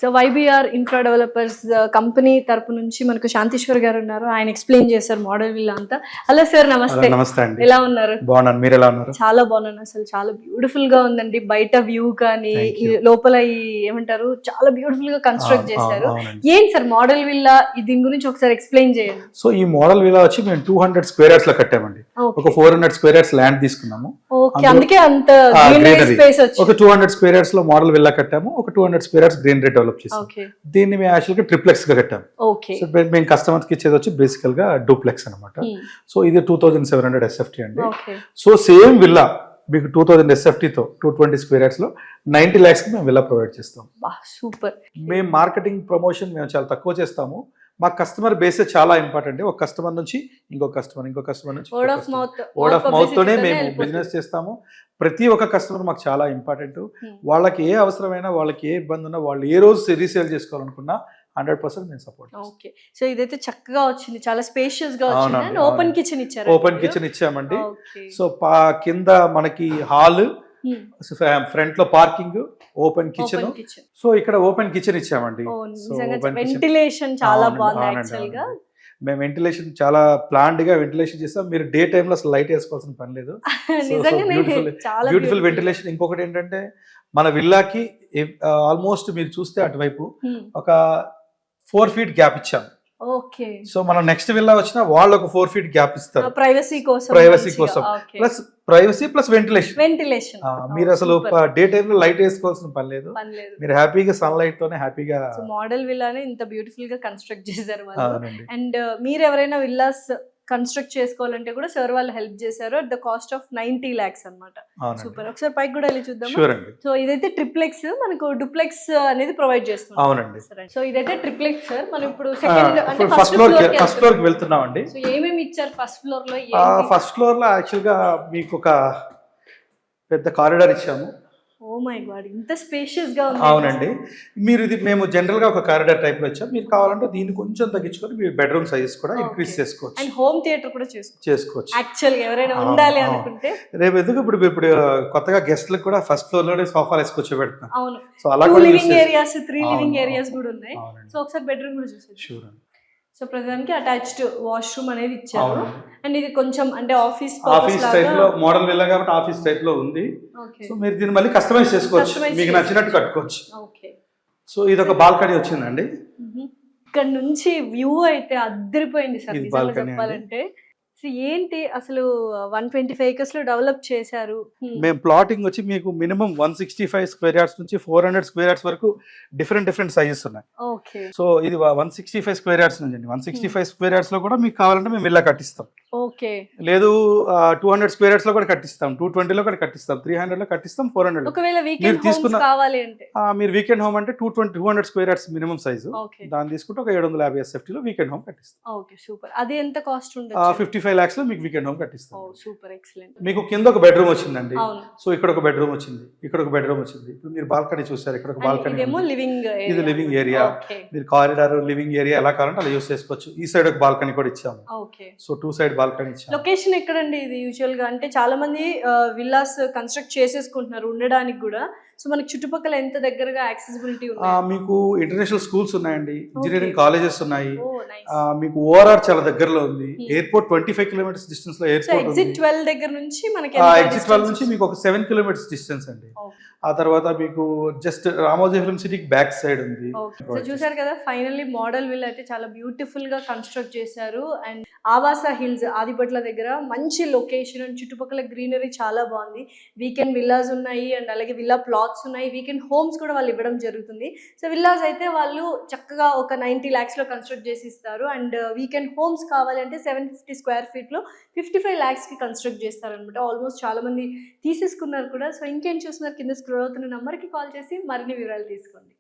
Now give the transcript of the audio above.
So YBR infra developers company తరపు నుంచి మనకు శాంతీశ్వర్ గారు ఉన్నారు. ఆయన ఎక్స్ప్లెయిన్ చేశారు మోడల్ విల్లా అంతా. హలో సార్, నమస్తే. నమస్తే అండి. ఎలా ఉన్నారు? బాగున్నాను, మీరు ఎలా ఉన్నారు? చాలా బాగున్నాను. అసలు చాలా బ్యూటిఫుల్ గా ఉందండి. బయట వ్యూ కానీ లోపల ఈ ఏమంటారు చాలా బ్యూటిఫుల్ గా కన్స్ట్రక్ట్ చేశారు. ఏం సార్ మోడల్ విల్లా, దీని గురించి ఒకసారి ఎక్స్ప్లెయిన్ చేయండి. సో ఈ మోడల్ విల్లా వచ్చి మేము 200 స్క్వేర్ యార్డ్స్ లో కట్టామండి. ఒక 400 స్క్వేర్ యార్డ్స్ ల్యాండ్ తీసుకున్నాము. ఓకే, అందుకే అంత గ్రీనరీ స్పేస్ వచ్చింది. ఒక 200 స్క్వేర్ యార్డ్స్ లో మోడల్ విల్లా కట్టాము. ఒక 200 స్క్వేర్ యార్డ్స్ గ్రీనరీ డెవలప్ చేసాము. దీన్ని మేము యాక్చువల్ గా ట్రిప్లెక్స్ గా కట్టాము. సో మేము కస్టమర్స్ కి ఇచ్చేది వచ్చి బేసికల్ గా డూప్లెక్స్ అనమాట. సో ఇది 2700 SFT అండి. సో సేమ్ విల్లా మీకు 2000 SFT తో 220 స్క్వేర్ యార్డ్స్ లో 90 lakhs కి మేము విల్లా ప్రొవైడ్ చేస్తాం. సూపర్. మేము మార్కెటింగ్ ప్రమోషన్ మేము చాలా తక్కువ చేస్తాము. మా కస్టమర్ బేసే చాలా ఇంపార్టెంట్. ఒక కస్టమర్ నుంచి ఇంకో కస్టమర్ నుంచి వర్డ్ ఆఫ్ మౌత్ తోనే మేము బిజినెస్ చేస్తాము. ప్రతి ఒక్క కస్టమర్ మాకు చాలా ఇంపార్టెంట్. వాళ్ళకి ఏ అవసరమైనా, వాళ్ళకి ఏ ఇబ్బంది ఉన్నా, వాళ్ళు ఏ రోజు రీసేల్ చేసుకోవాలనుకున్నా 100% మేము సపోర్ట్. ఓకే, సో ఇదైతే చక్కగా వచ్చింది, చాలా స్పేషియస్ గా వచ్చింది. ఓపెన్ కిచెన్ ఇచ్చారు. ఓపెన్ కిచెన్ ఇచ్చామండి. సో కింద మనకి హాల్, ఫ్రంట్ లో పార్కింగ్, ఓపెన్ కిచెన్. సో ఇక్కడ ఓపెన్ కిచెన్ ఇచ్చామండి. వెంటిలేషన్ చాలా బాగుంది యాక్చువల్ గా. మేము వెంటిలేషన్ చాలా ప్లాన్డ్ గా వెంటిలేషన్ చేస్తాం. మీరు డే టైమ్ లో అసలు లైట్ వేసుకోవాల్సిన పని లేదు. Beautiful ventilation. ఇంకొకటి ఏంటంటే మన విల్లాకి ఆల్మోస్ట్ మీరు చూస్తే అటువైపు ఒక 4 feet గ్యాప్ ఇచ్చాం. ఓకే, సో మనం నెక్స్ట్ విల్లా వచ్చినా వాళ్ళు ఒక 4 feet గ్యాప్ ఇస్తారు ప్రైవసీ కోసం. Plus privacy plus ventilation. మీరు అసలు డే టైమ్ లో లైట్ వేసుకోవాల్సిన పని లేదు. మీరు హ్యాపీగా సన్ లైట్ తోనే హ్యాపీగా మోడల్ విల్లాని ఇంత బ్యూటిఫుల్ గా కన్స్ట్రక్ట్ చేశారు వాళ్ళు. అండ్ మీరు ఎవరైనా విల్లాస్ కన్స్ట్రక్ట్ చేసుకోవాలంటే కూడా సార్ వాళ్ళు హెల్ప్ చేశారు at the cost of 90 lakhs అన్నమాట. సూపర్. ఒకసారి పైకి కూడా వెళ్ళి చూద్దాం. సో ఇదైతే ట్రిప్లెక్స్, మనకు డూప్లెక్స్ అనేది ప్రొవైడ్ చేస్తుంది. అవునండి. సో ఇదైతే ట్రిప్లెక్స్ సార్. మనం ఇప్పుడు సెకండ్ అంటే ఫస్ట్ ఫ్లోర్ కి వెళ్తున్నాం అండి. సో ఏమేమి ఇచ్చారు ఫస్ట్ ఫ్లోర్ లో? ఫస్ట్ ఫ్లోర్ లో యాక్చువల్ గా మీకు ఒక పెద్ద కారిడార్ ఇచ్చాము. ఓ మై గాడ్, ఇంత స్పేషియస్ గా ఉంది. అవునండి. మీరు ఇది మేము జనరల్ గా ఒక కారిడార్ టైప్ లో ఇచ్చాం. మీరు కావాలంటే దీన్ని కొంచెం తగ్గించుకొని మీ బెడ్రూమ్ సైజెస్ కూడా ఇంక్రీజ్ చేసుకోవచ్చు. అండ్ హోమ్ థియేటర్ కూడా చేసుకోవచ్చు. యాక్చువల్ గా ఎవరైనా ఉండాలి అనుకుంటే రేపు ఎందుకు ఇప్పుడు కొత్తగా గెస్ట్లకు కూడా ఫస్ట్ ఫ్లోర్ లోనే సోఫాలు వేసుకొచ్చి పెడతాం. అవును. సో అలా కూడా లివింగ్ ఏరియాస్, 3 లివింగ్ ఏరియాస్ కూడా ఉన్నాయి. సో ఒకసారి బెడ్రూమ్ కూడా చూసేయండి. షూర్. సో ప్రధానికి అటాచ్డ్ వాష్రూమ్ అనేది ఇచ్చారు. అండ్ ఇది కొంచెం అంటే ఆఫీస్ టైప్ లో మోడల్ విల్లా కాబట్టి ఆఫీస్ టైప్ లో ఉంది. సో మీరు దీన్ని మళ్ళీ కస్టమైజ్ చేసుకోవచ్చు, మీకు నచ్చినట్టు కట్టుకోవచ్చు. సో ఇది ఒక బాల్కనీ వచ్చిందండి. ఇక్కడ నుంచి వ్యూ అయితే అద్దరిపోయింది సార్ చెప్పాలంటే. ఏంటి అసలు 125 acres లో డెవలప్ చేశారు. మేము ప్లాటింగ్ వచ్చి మీకు మినిమం 165 స్క్వేర్ యార్డ్స్ నుంచి 400 స్క్వేర్ యార్డ్స్ వరకు డిఫరెంట్ సైజెస్ ఉన్నాయి. ఓకే, సో ఇది 165 స్క్వేర్ యార్డ్స్ నుంచి 165 స్క్వేర్ యార్డ్స్ లో కూడా మీకు కావాలంటే మేము విల్లా కట్టిస్తాం. ఓకే, లేదు 200 స్క్వేర్ యార్డ్స్ లో కూడా కట్టిస్తాం, 220 లో కూడా కట్టిస్తాం, 300 లో కట్టిస్తాం, 400. ఒకవేళ వీకెండ్ హోమ్స్ కావాలి అంటే మీరు వీకెండ్ హోమ్ అంటే 200 స్క్వేర్ యార్డ్స్ మినిమం సైజు, దాన్ని తీసుకుంటే ఒక 750 SFT లో వీకెండ్ హోమ్ కట్టిస్తాం. Okay, super. అది ఎంత కాస్ట్ ఉంటుంది? 55 lakhs లో మీకు వీకెండ్ హోమ్ కట్టిస్తాం. Super, excellent. మీకు కింద ఒక బెడ్రూమ్ వచ్చిందండి. సో ఇక్కడ ఒక బెడ్రూమ్ వచ్చింది, ఇక్కడ ఒక బెడ్రూమ్ వచ్చింది. ఇప్పుడు మీరు బాల్కనీ చూసారు, ఇక్కడ ఒక బాల్కనీ, ఇది లివింగ్ ఏరియా. మీరు కారిడార్, లివింగ్ ఏరియా ఎలా కావాలంటే అలా యూస్ చేసుకోవచ్చు. ఈ సైడ్ ఒక బాల్కనీ కూడా ఇచ్చాము. సో 2 side బాల్కనీ ఇచ్చాము. లొకేషన్ ఎక్కడండి ఇది? యూజువల్ గా అంటే చాలా మంది విల్లాస్ కన్స్ట్రక్ట్ చేసేసుకుంటున్నారు ఉండడానికి కూడా. సో మనకి చుట్టుపక్కల ఎంత దగ్గరగా యాక్సెసిబిలిటీ ఉంది? మీకు ఇంటర్నేషనల్ స్కూల్స్ ఉన్నాయండి, ఇంజనీరింగ్ కాలేజెస్ ఉన్నాయి. మీకు ORR చాలా దగ్గరలో ఉంది. ఎయిర్పోర్ట్ 25 kilometers డిస్టెన్స్ లో ఎయిర్పోర్ట్ ఉంది. ఎగ్జిట్ 12 దగ్గర నుంచి మనకి ఎగ్జిట్ 12 నుంచి మీకు ఒక 7 kilometers డిస్టెన్స్ అండి. ఆ తర్వాత మీకు జస్ట్ రామోజీ ఫిల్మ్ సిటీకి బ్యాక్ సైడ్ ఉంది. సో చూసారు కదా, ఫైనల్లీ మోడల్ విల్లా అయితే చాలా బ్యూటిఫుల్ గా కన్స్ట్రక్ట్ చేశారు. అండ్ ఆవాస హిల్స్ ఆదిపట్ల దగ్గర మంచి లొకేషన్ అండ్ చుట్టుపక్కల గ్రీనరీ చాలా బాగుంది. వీకెండ్ విల్లాస్ ఉన్నాయి అండ్ అలాగే విల్లా ప్లాట్స్ ఉన్నాయి. వీకెండ్ హోమ్స్ కూడా వాళ్ళు ఇవ్వడం జరుగుతుంది. సో విల్లాస్ అయితే వాళ్ళు చక్కగా ఒక 90 lakhs లో కన్స్ట్రక్ట్ చేసి ఇస్తారు. అండ్ వీకెండ్ హోమ్స్ కావాలంటే 750 square feet లో 55 lakhs కి కన్స్ట్రక్ట్ చేస్తారు అనమాట. ఆల్మోస్ట్ చాలా మంది తీసేసుకున్నారు కూడా. సో ఇంకేం చూస్తున్నారు, కింద స్క్రోల్ అవుతున్న నంబర్కి కాల్ చేసి మరిన్ని వివరాలు తీసుకోండి.